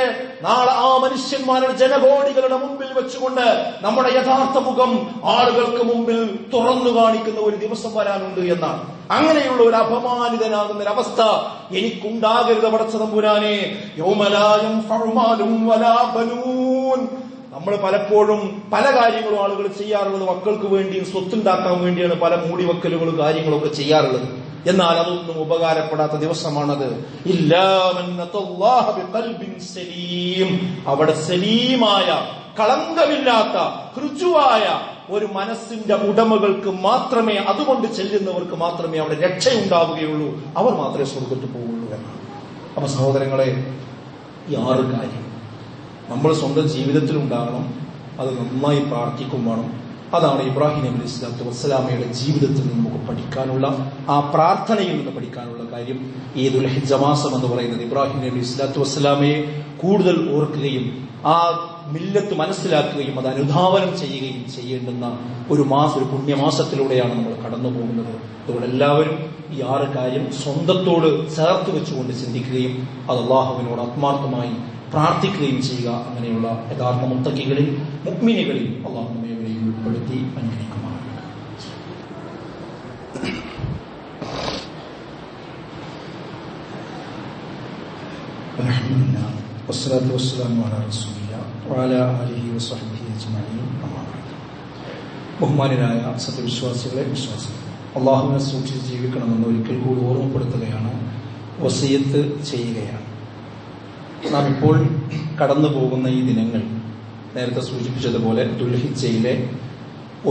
നാളെ ആ മനുഷ്യന്മാരുടെ ജനകോടികളുടെ മുമ്പിൽ വെച്ചുകൊണ്ട് നമ്മുടെ യഥാർത്ഥ മുഖം ആളുകൾക്ക് മുമ്പിൽ തുറന്നു കാണിക്കുന്ന ഒരു ദിവസം വരാനുണ്ട് എന്നാണ്. അങ്ങനെയുള്ള ഒരു അപമാനിതനാകുന്ന ഒരവസ്ഥ എനിക്കുണ്ടാകരുത് പടച്ച തമ്പുരാനെ. യൗമലായം ഫഉമാലും വലാ ബനൂൻ. നമ്മൾ പലപ്പോഴും പല കാര്യങ്ങളും ആളുകൾ ചെയ്യാറുള്ളത് മക്കൾക്ക് വേണ്ടിയും സ്വത്തുണ്ടാക്കാൻ വേണ്ടിയാണ് പല മൂടിവെക്കലുകളും കാര്യങ്ങളൊക്കെ ചെയ്യാറുള്ളത്. എന്നാൽ അതൊന്നും ഉപകാരപ്പെടാത്ത ദിവസമാണത്. അവിടെ സലീമായ, കളങ്കമില്ലാത്ത, ഋജുവായ ഒരു മനസ്സിന്റെ ഉടമകൾക്ക് മാത്രമേ, അതുകൊണ്ട് ചെല്ലുന്നവർക്ക് മാത്രമേ അവിടെ രക്ഷയുണ്ടാവുകയുള്ളൂ, അവർ മാത്രമേ സ്വർഗത്ത് പോവുള്ളൂ എന്നാണ്. അപ്പൊ സഹോദരങ്ങളെ, ഈ 6 കാര്യം നമ്മൾ സ്വന്തം ജീവിതത്തിൽ ഉണ്ടാകണം. അത് നന്നായി പ്രാർത്ഥിക്കും വേണം. അതാണ് ഇബ്രാഹിം നബി അലൈഹി സ്വലാത്തു വസ്സലാമയുടെ ജീവിതത്തിൽ നിന്ന് നമുക്ക് പഠിക്കാനുള്ള, ആ പ്രാർത്ഥനയിൽ നിന്ന് പഠിക്കാനുള്ള കാര്യം. ഈ ദുൽഹിജ്ജ മാസം എന്ന് പറയുന്നത് ഇബ്രാഹിം നബി അലൈഹി സ്വലാത്തു വസ്സലാമയെ കൂടുതൽ ഓർക്കുകയും ആ മില്ലത്ത് മനസ്സിലാക്കുകയും അത് അനുധാവനം ചെയ്യുകയും ചെയ്യേണ്ടുന്ന ഒരു പുണ്യമാസത്തിലൂടെയാണ് നമ്മൾ കടന്നു പോകുന്നത്. അതുകൊണ്ട് എല്ലാവരും ഈ 6 കാര്യം സ്വന്തത്തോട് ചേർത്ത് വെച്ചുകൊണ്ട് ചിന്തിക്കുകയും അത് അല്ലാഹുവിനോട് ആത്മാർത്ഥമായി പ്രാർത്ഥിക്കുകയും ചെയ്യുക. അങ്ങനെയുള്ള യഥാർത്ഥ മുത്തഖികളിൽ, മുഅ്മിനുകളിൽ അല്ലാഹു നമ്മെവരെയും ഉൾപ്പെടുത്തി അനുഗ്രഹിക്കുമാറാകട്ടെ. അൽഹംദുലില്ലാഹ് വസ്സലാത്തു വസ്സലാമു അലാ റസൂലില്ലാഹ് വഅലാ ആലിഹി വസഹ്ബിഹി അജ്മഈൻ. ബഹുമാനരായ സത്യവിശ്വാസികളെ, വിശ്വാസികളെ, അള്ളാഹുവിനെ സൂക്ഷിച്ച് ജീവിക്കണമെന്ന് ഒരിക്കൽ കൂടി ഓർമ്മപ്പെടുത്തുകയാണ്, വസിയത്ത് ചെയ്യുകയാണ്. നാം ഇപ്പോൾ കടന്നു പോകുന്ന ഈ ദിനങ്ങൾ നേരത്തെ സൂചിപ്പിച്ചതുപോലെ ദുൽഹിജ്ജയിലെ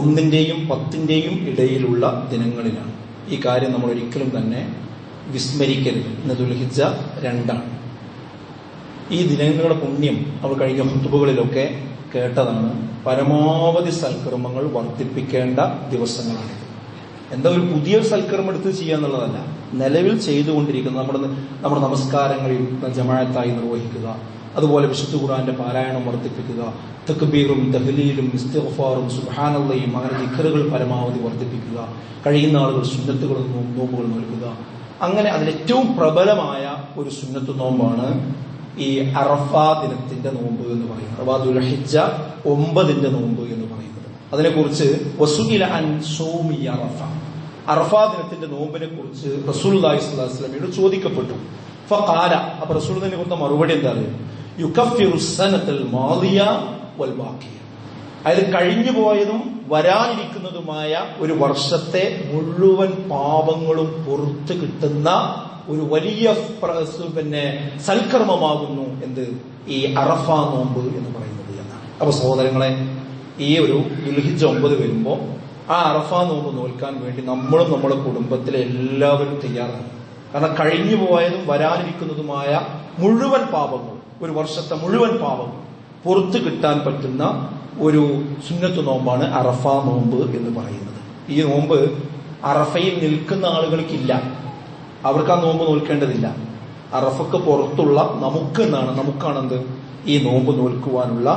1-ന്റെയും 10-ന്റെയും ഇടയിലുള്ള ദിനങ്ങളിലാണ്. ഈ കാര്യം നമ്മൾ ഒരിക്കലും തന്നെ വിസ്മരിക്കരുത്. ഇന്ന് ദുൽഹിജ്ജ 2 ഈ ദിനങ്ങളുടെ പുണ്യം നമ്മൾ കഴിഞ്ഞ ഖുതുബകളിലൊക്കെ കേട്ടതാണ്. പരമാവധി സൽക്കർമ്മങ്ങൾ വർദ്ധിപ്പിക്കേണ്ട ദിവസങ്ങളാണിത്. എന്താ ഒരു പുതിയ സൽക്കർമ്മം എടുത്ത് ചെയ്യുക എന്നുള്ളതല്ല, നിലവിൽ ചെയ്തുകൊണ്ടിരിക്കുന്ന നമ്മുടെ നമസ്കാരങ്ങളിൽ ജമാഅത്തായി നിർവഹിക്കുക, അതുപോലെ വിശുദ്ധ ഖുർആന്റെ പാരായണം വർദ്ധിപ്പിക്കുക, തക്ബീറും തഹ്ലീലും ഇസ്തിഗ്ഫാറും സുബ്ഹാനല്ലാഹും അങ്ങനെ ദിക്റുകൾ പരമാവധി വർദ്ധിപ്പിക്കുക, കഴിയുന്ന ആളുകൾ സുന്നത്തുകളും നോമ്പുകൾ നോൽക്കുക. അങ്ങനെ അതിലേറ്റവും പ്രബലമായ ഒരു സുന്നത്ത് നോമ്പാണ് ഈ അറഫാ ദിനത്തിന്റെ നോമ്പ് എന്ന് പറയുന്നത്, അഥവാ ദുൽഹിജ്ജ 9 നോമ്പ് എന്ന് പറയുന്നത്. അതിനെക്കുറിച്ച് വസുഇല അൻ സൗമി അറഫ, അറഫാ ദിനത്തിന്റെ നോമ്പിനെ കുറിച്ച് റസൂലുള്ളാഹി സ്വല്ലല്ലാഹു അലൈഹി വസല്ലമയോട് ചോദിക്കപ്പെട്ടു. ഫഖാല, അപ്പോൾ റസൂൽ തന്നെ കൊടുത്ത മറുപടി എന്താ? യുകഫിറു സനതൽ മാദിയ വൽ ബാഖിയ, അതായത് കഴിഞ്ഞു പോയതും വരാനിരിക്കുന്നതുമായ ഒരു വർഷത്തെ മുഴുവൻ പാപങ്ങളും പുറത്തു കിട്ടുന്ന ഒരു വലിയ സൽക്കർമ്മമാകുന്നു എന്ത് ഈ അറഫ നോമ്പ് എന്ന് പറയുന്നത് എന്നാണ്. അപ്പൊ സഹോദരങ്ങളെ, ഈ ഒരു ദുൽഹിജ്ജ 9 വരുമ്പോ ആ അറഫ നോമ്പ് നോൽക്കാൻ വേണ്ടി നമ്മളും നമ്മുടെ കുടുംബത്തിലെ എല്ലാവരും തയ്യാറാണ്. കാരണം കഴിഞ്ഞു പോയതും വരാനിരിക്കുന്നതുമായ മുഴുവൻ പാപങ്ങൾ, ഒരു വർഷത്തെ മുഴുവൻ പാപങ്ങൾ പുറത്തു കിട്ടാൻ പറ്റുന്ന ഒരു സുന്നത്ത് നോമ്പാണ് അറഫ നോമ്പ് എന്ന് പറയുന്നത്. ഈ നോമ്പ് അറഫയിൽ നിൽക്കുന്ന ആളുകൾക്കില്ല, അവർക്ക് ആ നോമ്പ് നോൽക്കേണ്ടതില്ല. അറഫക്ക് പുറത്തുള്ള നമുക്കാണെന്ത് ഈ നോമ്പ് നോൽക്കുവാനുള്ള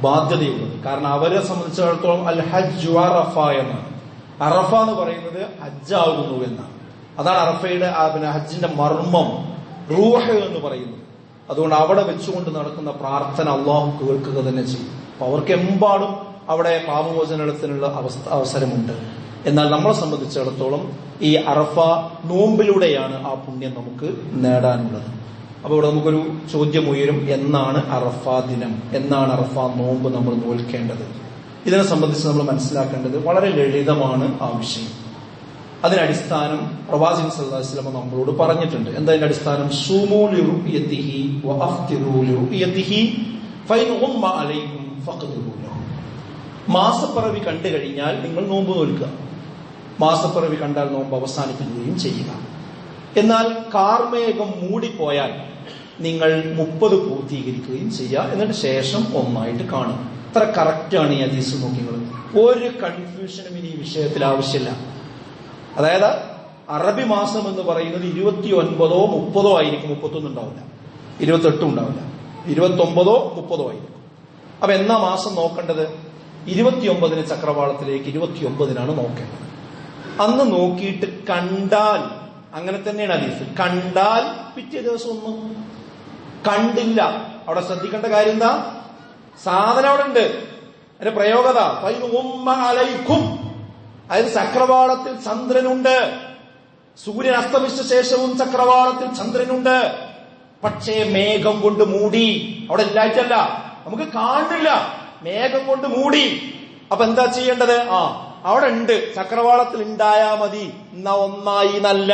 ബാധ്യതയുള്ളത്. കാരണം അവരെ സംബന്ധിച്ചിടത്തോളം അൽ ഹജ്ജു അറഫ എന്നാണ്. അറഫ എന്ന് പറയുന്നത് ഹജ്ജാകുന്നു എന്നാണ്. അതാണ് അറഫയുടെ ഹജ്ജിന്റെ മർമ്മം, റൂഹ് എന്ന് പറയുന്നത്. അതുകൊണ്ട് അവിടെ വെച്ചുകൊണ്ട് നടക്കുന്ന പ്രാർത്ഥന അള്ളാഹു കേൾക്കുക തന്നെ ചെയ്യും. അപ്പൊ അവർക്ക് എമ്പാടും അവിടെ പാപമോചനത്തിനുള്ള അവസരമുണ്ട്. എന്നാൽ നമ്മളെ സംബന്ധിച്ചിടത്തോളം ഈ അറഫ നോമ്പിലൂടെയാണ് ആ പുണ്യം നമുക്ക് നേടാനുള്ളത്. അപ്പൊ ഇവിടെ നമുക്കൊരു ചോദ്യം ഉയരും, എന്നാണ് അറഫ ദിനം, എന്നാണ് അറഫ നോമ്പ് നമ്മൾ നോൽക്കേണ്ടത്? ഇതിനെ സംബന്ധിച്ച് നമ്മൾ മനസ്സിലാക്കേണ്ടത് വളരെ ലളിതമാണ് ആ വിഷയം. അതിനടിസ്ഥാനം പ്രവാചകൻ സല്ലല്ലാഹു അലൈഹി വസല്ലം നമ്മളോട് പറഞ്ഞിട്ടുണ്ട്. എന്താ അതിന്റെ അടിസ്ഥാനം? സൂമൂ ലിറുയതിഹി വഅഫ്തിറൂ ലിറുയതിഹി ഫൈൻ ഉമ്മ അലൈക്കും ഫഖ്ദിറൂ ലഹു. മാസപ്പിറവി കണ്ടു കഴിഞ്ഞാൽ നിങ്ങൾ നോമ്പ് നോൽക്കുക, മാസപ്പിറവി കണ്ടാൽ നോമ്പ് അവസാനിപ്പിക്കുകയും ചെയ്യുക. എന്നാൽ കാർമേഘം മൂടിപ്പോയാൽ നിങ്ങൾ 30 പൂർത്തീകരിക്കുകയും ചെയ്യുക. എന്നിട്ട് ശേഷം ഒന്നായിട്ട് കാണുക. ഇത്ര കറക്റ്റാണ് ഈ ഹദീസ്. നോക്കിങ്ങൾ ഒരു കൺഫ്യൂഷനും ഇനി ഈ വിഷയത്തിൽ ആവശ്യമില്ല. അതായത് അറബി മാസം എന്ന് പറയുന്നത് 29 30 ആയിരിക്കും, 31 ഉണ്ടാവില്ല, 28 ഉണ്ടാവില്ല, 29 30 ആയിരിക്കും. അപ്പൊ എന്നാ മാസം നോക്കേണ്ടത്? 29 ചക്രവാളത്തിലേക്ക് 29 നോക്കേണ്ടത്. അന്ന് നോക്കിയിട്ട് കണ്ടാൽ, അങ്ങനെ തന്നെയാണ് ഹദീസ്, കണ്ടാൽ പിറ്റേ ദിവസം ഒന്നും കണ്ടില്ല. അവിടെ ശ്രദ്ധിക്കേണ്ട കാര്യം എന്താ? സാധനം അവിടെ ഉണ്ട്, അതിന്റെ പ്രയോഗത അലൈക്കും. അതായത് ചക്രവാളത്തിൽ ചന്ദ്രനുണ്ട്, സൂര്യൻ അസ്തമിച്ച ശേഷവും ചക്രവാളത്തിൽ ചന്ദ്രനുണ്ട്. പക്ഷേ മേഘം കൊണ്ട് മൂടി, അവിടെ ഇല്ലായിട്ടല്ല, നമുക്ക് കാണില്ല, മേഘം കൊണ്ട് മൂടി. അപ്പൊ എന്താ ചെയ്യേണ്ടത്? അവിടെ ഉണ്ട്, ചക്രവാളത്തിൽ ഉണ്ടായാ മതി, എന്നാ ഒന്നായി നല്ല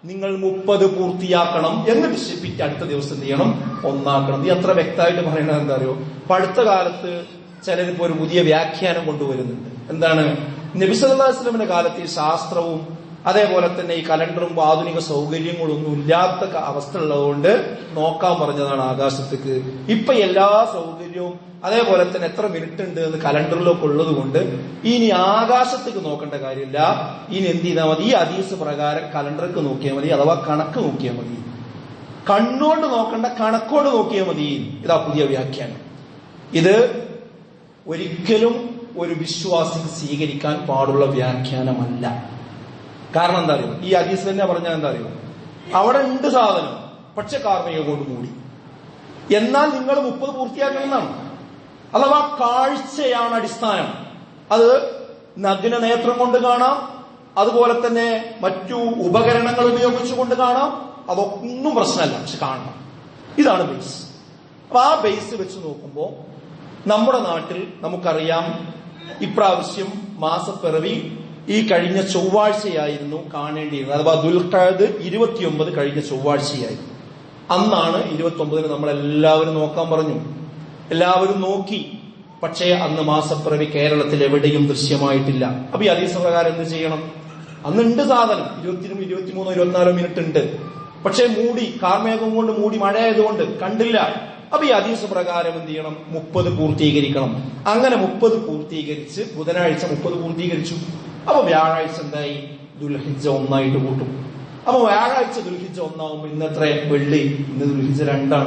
നിങ്ങൾ 30 പൂർത്തിയാക്കണം. എന്നിട്ട് പിറ്റേ അടുത്ത ദിവസം എന്ത് ചെയ്യണം? ഒന്നാക്കണം. ഈ അത്ര വ്യക്തമായിട്ട് പറയുന്നത് എന്താ അറിയോ? അടുത്ത കാലത്ത് ചിലരിപ്പോ ഒരു പുതിയ വ്യാഖ്യാനം കൊണ്ടുവരുന്നുണ്ട്. എന്താണ്? നബി സല്ലല്ലാഹു അലൈഹി വസല്ലമിന്റെ കാലത്ത് ഈ ശാസ്ത്രവും അതേപോലെ തന്നെ ഈ കലണ്ടറും ആധുനിക സൗകര്യങ്ങളൊന്നും ഇല്ലാത്ത അവസ്ഥ ഉള്ളതുകൊണ്ട് നോക്കാൻ പറഞ്ഞതാണ് ആകാശത്തേക്ക്. ഇപ്പൊ എല്ലാ സൗകര്യവും അതേപോലെ തന്നെ എത്ര മിനിറ്റ് ഉണ്ട് എന്ന് കലണ്ടറിലൊക്കെ ഉള്ളത് കൊണ്ട് ഇനി ആകാശത്തേക്ക് നോക്കേണ്ട കാര്യമില്ല. ഇനി എന്ത് ചെയ്താൽ മതി? ഈ ഹദീസ് പ്രകാരം കലണ്ടർക്ക് നോക്കിയാൽ മതി, അഥവാ കണക്ക് നോക്കിയാൽ മതി. കണ്ണുകൊണ്ട് നോക്കണ്ട, കണക്കോട് നോക്കിയാൽ മതി. ഇതാ പുതിയ വ്യാഖ്യാനം. ഇത് ഒരിക്കലും ഒരു വിശ്വാസിക്ക് സ്വീകരിക്കാൻ പാടുള്ള വ്യാഖ്യാനമല്ല. കാരണം എന്താ അറിയോ, ഈ ഹദീസ് തന്നെ പറഞ്ഞാൽ എന്താ അറിയോ, അവിടെ ഉണ്ട് സാധനം, പക്ഷെ കാർമിക കൊണ്ട് മൂടി. എന്നാൽ നിങ്ങൾ 30 പൂർത്തിയാക്കണം എന്നാണ്. അഥവാ കാഴ്ചയാണ് അടിസ്ഥാനം. അത് നഗ്ന നേത്രം കൊണ്ട് കാണാം, അതുപോലെ തന്നെ മറ്റു ഉപകരണങ്ങൾ ഉപയോഗിച്ചുകൊണ്ട് കാണാം. അതൊന്നും പ്രശ്നമല്ല, പക്ഷെ കാണണം. ഇതാണ് ബേസ്. അപ്പൊ ആ ബേസ് വെച്ച് നോക്കുമ്പോൾ നമ്മുടെ നാട്ടിൽ നമുക്കറിയാം, ഇപ്രാവശ്യം മാസപ്പിറവി ഈ കഴിഞ്ഞ ചൊവ്വാഴ്ചയായിരുന്നു കാണേണ്ടിയിരുന്നത്. അഥവാ ദുൽഖഅദ് 29 കഴിഞ്ഞ ചൊവ്വാഴ്ചയായി. അന്നാണ് 29 നമ്മളെല്ലാവരും നോക്കാൻ പറഞ്ഞു. എല്ലാവരും നോക്കി. പക്ഷേ അന്ന് മാസപ്പിറവി കേരളത്തിൽ എവിടെയും ദൃശ്യമായിട്ടില്ല. അപ്പൊ ഈ ഹദീസ് പ്രകാരം എന്ത് ചെയ്യണം? അന്നുണ്ട് സാധനം, 20, 23, 24 മിനിറ്റ് ഉണ്ട്. പക്ഷേ മൂടി, കാർമേഘം കൊണ്ട് മൂടി, മഴയായതുകൊണ്ട് കണ്ടില്ല. അപ്പൊ ഈ ഹദീസ് പ്രകാരം എന്ത് ചെയ്യണം? 30 പൂർത്തീകരിക്കണം. അങ്ങനെ 30 പൂർത്തീകരിച്ച് ബുധനാഴ്ച 30 പൂർത്തീകരിച്ചു. അപ്പൊ വ്യാഴാഴ്ച എന്തായി? ദുൽഹിജ്ജ 1 കൂട്ടും. അപ്പൊ വ്യാഴാഴ്ച ദുൽഹിജ്ജ 1 ഇന്നത്ര വെള്ളി, ഇന്ന് ദുൽഹിജ്ജ 2.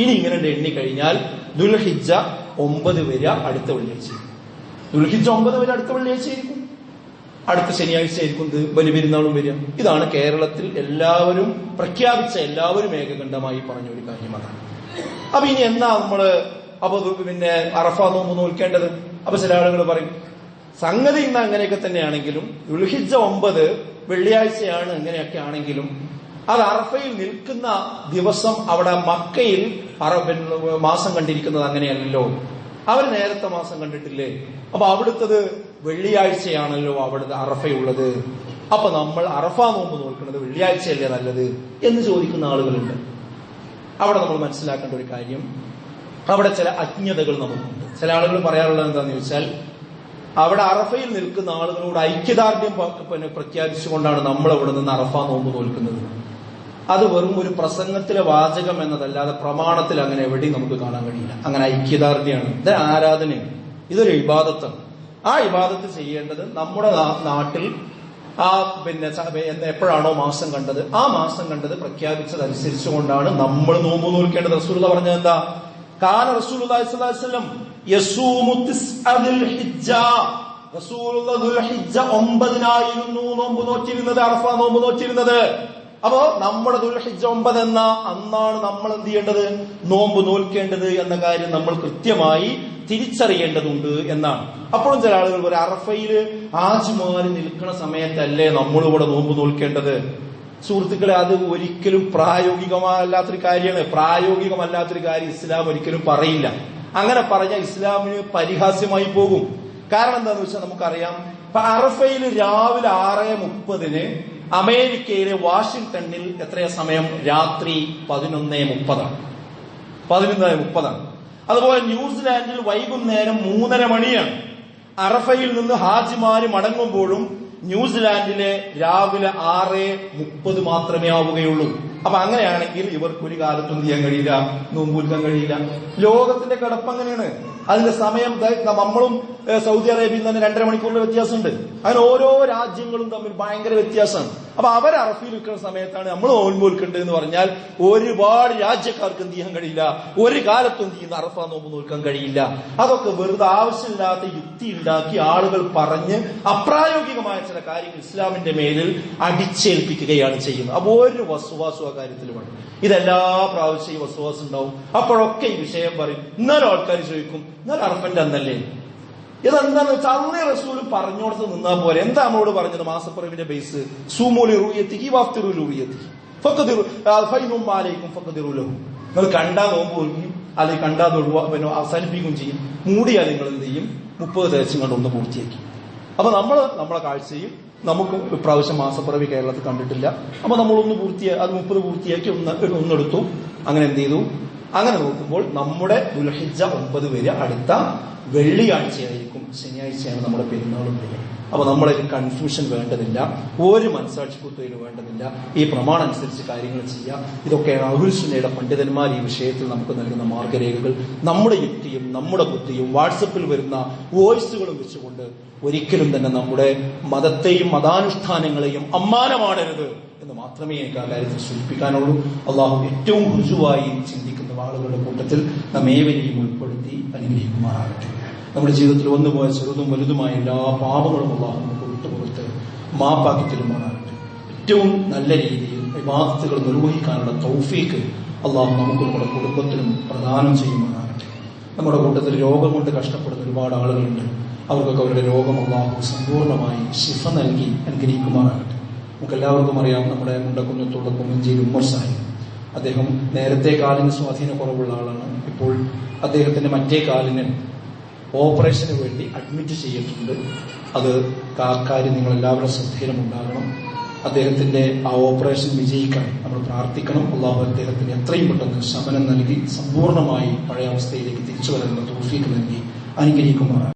ഇനി ഇങ്ങനെ എണ്ണി കഴിഞ്ഞാൽ ദുൽഹിജ്ജ 9 വരെ അടുത്ത വെള്ളിയാഴ്ച. ദുൽഹിജ്ജ 9 വരെ അടുത്ത വെള്ളിയാഴ്ച ആയിരിക്കും. അടുത്ത ശനിയാഴ്ച ആയിരിക്കും ബലി പെരുന്നാളും വരിക. ഇതാണ് കേരളത്തിൽ എല്ലാവരും പ്രഖ്യാപിച്ച, എല്ലാവരും ഏകകണ്ഠമായി പറഞ്ഞ ഒരു കാര്യമാണ്. അപ്പൊ ഇനി എന്നാ നമ്മള് പിന്നെ അറഫ നോമ്പ് നോൽക്കേണ്ടത്? അപ്പൊ ചില ആളുകൾ പറയും, സംഗതി ഇന്ന് അങ്ങനെയൊക്കെ തന്നെയാണെങ്കിലും ദുൽഹിജ്ജ 9 വെള്ളിയാഴ്ചയാണ്, അങ്ങനെയൊക്കെ ആണെങ്കിലും അത് അറഫയിൽ നിൽക്കുന്ന ദിവസം അവിടെ മക്കയിൽ മാസം കണ്ടിരിക്കുന്നത് അങ്ങനെയല്ലല്ലോ. അവർ നേരത്തെ മാസം കണ്ടിട്ടില്ലേ? അപ്പൊ അവിടുത്തത് വെള്ളിയാഴ്ചയാണല്ലോ അവിടുത്തെ അറഫയുള്ളത്. അപ്പൊ നമ്മൾ അറഫ നോമ്പ് നോക്കുന്നത് വെള്ളിയാഴ്ചയല്ലേ നല്ലത് എന്ന് ചോദിക്കുന്ന ആളുകളുണ്ട്. അവിടെ നമ്മൾ മനസ്സിലാക്കേണ്ട ഒരു കാര്യം, അവിടെ ചില അജ്ഞതകൾ നമുക്കുണ്ട്. ചില ആളുകൾ പറയാറുള്ളത് എന്താണെന്ന് ചോദിച്ചാൽ, അവിടെ അറഫയിൽ നിൽക്കുന്ന ആളുകളോട് ഐക്യദാർഢ്യം പ്രഖ്യാപിച്ചുകൊണ്ടാണ് നമ്മൾ അവിടെ നിന്ന് അറഫ നോമ്പ് നോൽക്കുന്നത്. അത് വെറും ഒരു പ്രസംഗത്തിലെ വാചകം എന്നതല്ലാതെ പ്രമാണത്തിൽ അങ്ങനെ എവിടെയും നമുക്ക് കാണാൻ കഴിയില്ല. അങ്ങനെ ഐക്യദാർഢ്യമാണ്, ഇത് ആരാധനയാണ്, ഇതൊരു ഇബാദത്താണ്. ആ ഇബാദത്ത് ചെയ്യേണ്ടത് നമ്മുടെ നാട്ടിൽ എപ്പോഴാണോ മാസം കണ്ടത്, ആ മാസം കണ്ടത് പ്രഖ്യാപിച്ചതനുസരിച്ചുകൊണ്ടാണ് നമ്മൾ നോമ്പ് നോൽക്കേണ്ടത്. റസൂലുള്ളാഹി പറഞ്ഞത് എന്താ? കാന റസൂലുള്ളാഹി സ്വല്ലല്ലാഹു അലൈഹി വസല്ലം യസൂമു തിസ്അദിൽ ഹിജ്ജ. റസൂലുള്ളാഹി ദുൽഹിജ്ജ 9 നോമ്പ് നോറ്റിരുന്നത്, അറഫ നോമ്പ് നോറ്റിരുന്നത്. അപ്പോ നമ്മുടെ ദുൽഹിജ്ജ 9 എന്ന അന്നാണ് നമ്മൾ എന്ത് ചെയ്യേണ്ടത്? നോമ്പ് നോൽക്കേണ്ടത് എന്ന കാര്യം നമ്മൾ കൃത്യമായി തിരിച്ചറിയേണ്ടതുണ്ട് എന്നാണ്. അപ്പോഴും ചില ആളുകൾ ഒരു അറഫയില് ഹാജിമാര് നിൽക്കുന്ന സമയത്തല്ലേ നമ്മളിവിടെ നോമ്പ് നോൽക്കേണ്ടത്? സുഹൃത്തുക്കളെ, അത് ഒരിക്കലും പ്രായോഗികമല്ലാത്തൊരു കാര്യമാണ്. പ്രായോഗികമല്ലാത്തൊരു കാര്യം ഇസ്ലാം ഒരിക്കലും പറയില്ല. അങ്ങനെ പറഞ്ഞാൽ ഇസ്ലാമിന് പരിഹാസ്യമായി പോകും. കാരണം എന്താന്ന് വെച്ചാൽ നമുക്കറിയാം, അറഫയില് രാവിലെ 6:30 അമേരിക്കയിലെ വാഷിംഗ്ടണിൽ എത്രയാ സമയം? രാത്രി 11:30. 11:30. അതുപോലെ ന്യൂസിലാൻഡിൽ വൈകുന്നേരം 3:30 മണിയാണ്. അറഫയിൽ നിന്ന് ഹാജിമാര് മടങ്ങുമ്പോഴും ന്യൂസിലാൻഡിലെ രാവിലെ 6:30 മാത്രമേ ആവുകയുള്ളൂ. അപ്പൊ അങ്ങനെയാണെങ്കിൽ ഇവർക്ക് ഒരു കാലത്തും ചെയ്യാൻ കഴിയില്ല, നോമ്പൂൽക്കാൻ കഴിയില്ല. ലോകത്തിന്റെ കിടപ്പ് അങ്ങനെയാണ്. അതിന്റെ സമയം നമ്മളും സൗദി അറേബ്യയിൽ തന്നെ 2.5 മണിക്കൂറിന്റെ വ്യത്യാസമുണ്ട്. അങ്ങനെ ഓരോ രാജ്യങ്ങളും തമ്മിൽ ഭയങ്കര വ്യത്യാസമാണ്. അപ്പൊ അവർ അറഫയിൽ നിൽക്കുന്ന സമയത്താണ് നമ്മൾ നോമ്പ് നോൽക്കേണ്ടത് എന്ന് പറഞ്ഞാൽ ഒരുപാട് രാജ്യക്കാർക്ക് എന്ത് ചെയ്യാൻ കഴിയില്ല, ഒരു കാലത്തും എന്ത് ചെയ്യുന്ന അറഫ നോമ്പ് നോൽക്കാൻ കഴിയില്ല. അതൊക്കെ വെറുതെ ആവശ്യമില്ലാത്ത യുക്തി ഉണ്ടാക്കി ആളുകൾ പറഞ്ഞ് അപ്രായോഗികമായ ചില കാര്യങ്ങൾ ഇസ്ലാമിന്റെ മേലിൽ അടിച്ചേൽപ്പിക്കുകയാണ് ചെയ്യുന്നത്. അപ്പൊ ഒരു വസ്വാസും ആ കാര്യത്തിലുമാണ്. ഇതെല്ലാ പ്രാവശ്യവും വസ്വാസം ഉണ്ടാവും. അപ്പോഴൊക്കെ ഈ വിഷയം പറയും. എന്നാലും ആൾക്കാർ ചോദിക്കും, എന്നാൽ അറഫന്റെ അന്നല്ലേ? ഇതെന്താന്ന് വെച്ചാൽ അന്നേ റസൂൽ പറഞ്ഞോടത്ത് നിന്നാ പോലെ. എന്താ നമ്മളോട് പറഞ്ഞത്? മാസപ്പിറവിന്റെ ബേസ് സൂമൂലി റുയത്തിക്ക് വാഫ്തിറുൽ റുയത്തിക്ക് ഫഖദിറു ഫൈനും അലൈക്കും ഫഖദിറുലഹു. നിങ്ങൾ കണ്ടാ നോമ്പ് ഒഴുകി, അല്ലെങ്കിൽ കണ്ടാ അവസാനിപ്പിക്കുകയും ചെയ്യും. മൂടിയാൽ നിങ്ങൾ എന്ത് ചെയ്യും? 30 ദിവസം കൊണ്ട് ഒന്ന് പൂർത്തിയാക്കി. അപ്പൊ നമ്മളെ കാഴ്ചയിൽ നമുക്ക് ഇപ്രാവശ്യം മാസപ്പിറവി കേരളത്തിൽ കണ്ടിട്ടില്ല. അപ്പൊ നമ്മളൊന്ന് അത് 30 പൂർത്തിയാക്കി ഒന്നെടുത്തു. അങ്ങനെ എന്ത് ചെയ്തു? അങ്ങനെ നോക്കുമ്പോൾ നമ്മുടെ ദുൽഹിജ്ജ 9 വരെ അടുത്ത വെള്ളിയാഴ്ചയായിരിക്കും. ശനിയാഴ്ചയാണ് നമ്മുടെ പെരുന്നാളും വരെ. അപ്പൊ നമ്മളൊരു കൺഫ്യൂഷൻ വേണ്ടതില്ല, ഒരു മനസാക്ഷി കുത്തയിലും വേണ്ടതില്ല. ഈ പ്രമാണം അനുസരിച്ച് കാര്യങ്ങൾ ചെയ്യാം. ഇതൊക്കെയാണ് അഹ്ലുസുന്നയുടെ പണ്ഡിതന്മാർ ഈ വിഷയത്തിൽ നമുക്ക് നൽകുന്ന മാർഗരേഖകൾ. നമ്മുടെ യുക്തിയും നമ്മുടെ ബുദ്ധിയും വാട്സപ്പിൽ വരുന്ന വോയിസുകളും വെച്ചുകൊണ്ട് ഒരിക്കലും തന്നെ നമ്മുടെ മതത്തെയും മതാനുഷ്ഠാനങ്ങളെയും അമ്മാനമാടരുത് എന്ന് മാത്രമേ എനിക്ക് ആ കാര്യത്തിൽ സൂചിപ്പിക്കാനുള്ളൂ. അള്ളാഹു ഏറ്റവും ഋജുവായി ചിന്തിക്കുന്ന ആളുകളുടെ കൂട്ടത്തിൽ നമ്മേവരെയും ഉൾപ്പെടുത്തി അനുഗ്രഹിക്കുമാറാകട്ടെ. നമ്മുടെ ജീവിതത്തിൽ വന്നുപോയ ചെറുതും വലുതുമായ എല്ലാ പാപങ്ങളും അല്ലാഹു നമുക്ക് വിട്ടുപുറത്ത് മാപ്പാക്കി തരുമാറാകട്ടെ. ഏറ്റവും നല്ല രീതിയിൽ ഇബാദത്തുകൾ നിർവഹിക്കാനുള്ള തൗഫീക്ക് അല്ലാഹു നമുക്ക് നമ്മുടെ കുടുംബത്തിനും പ്രദാനം ചെയ്യുമാറാകട്ടെ. നമ്മുടെ കൂട്ടത്തിൽ രോഗം കൊണ്ട് കഷ്ടപ്പെടുന്ന ഒരുപാട് ആളുകളുണ്ട്. അവർക്കൊക്കെ അവരുടെ രോഗം അല്ലാഹു സമ്പൂർണ്ണമായി ശിഫ നൽകി അനുഗ്രഹിക്കുമാറാകട്ടെ. നമുക്കെല്ലാവർക്കും അറിയാം, നമ്മുടെ മുണ്ടക്കുന്നത്തുള്ള കുമ്മഞ്ചേരി ഉമ്മർ സാഹിബ്, അദ്ദേഹം നേരത്തെ കാലിന് സ്വാധീനക്കുറവുള്ള ആളാണ്. ഇപ്പോൾ അദ്ദേഹത്തിന്റെ മറ്റേ കാലിന് ഓപ്പറേഷന് വേണ്ടി അഡ്മിറ്റ് ചെയ്തിട്ടുണ്ട്. അത് കാര്യം നിങ്ങളെല്ലാവരുടെ ശ്രദ്ധയിലുമുണ്ടാകണം. അദ്ദേഹത്തിന്റെ ആ ഓപ്പറേഷൻ വിജയിക്കാൻ നമ്മൾ പ്രാർത്ഥിക്കണം. അല്ലാഹു അദ്ദേഹത്തിന് എത്രയും പെട്ടെന്ന് ശമനം നൽകി സമ്പൂർണ്ണമായി പഴയ അവസ്ഥയിലേക്ക് തിരിച്ചു വരാനുള്ള തൗഫീഖ് നൽകി അനുഗ്രഹിക്കുമാറാണ്.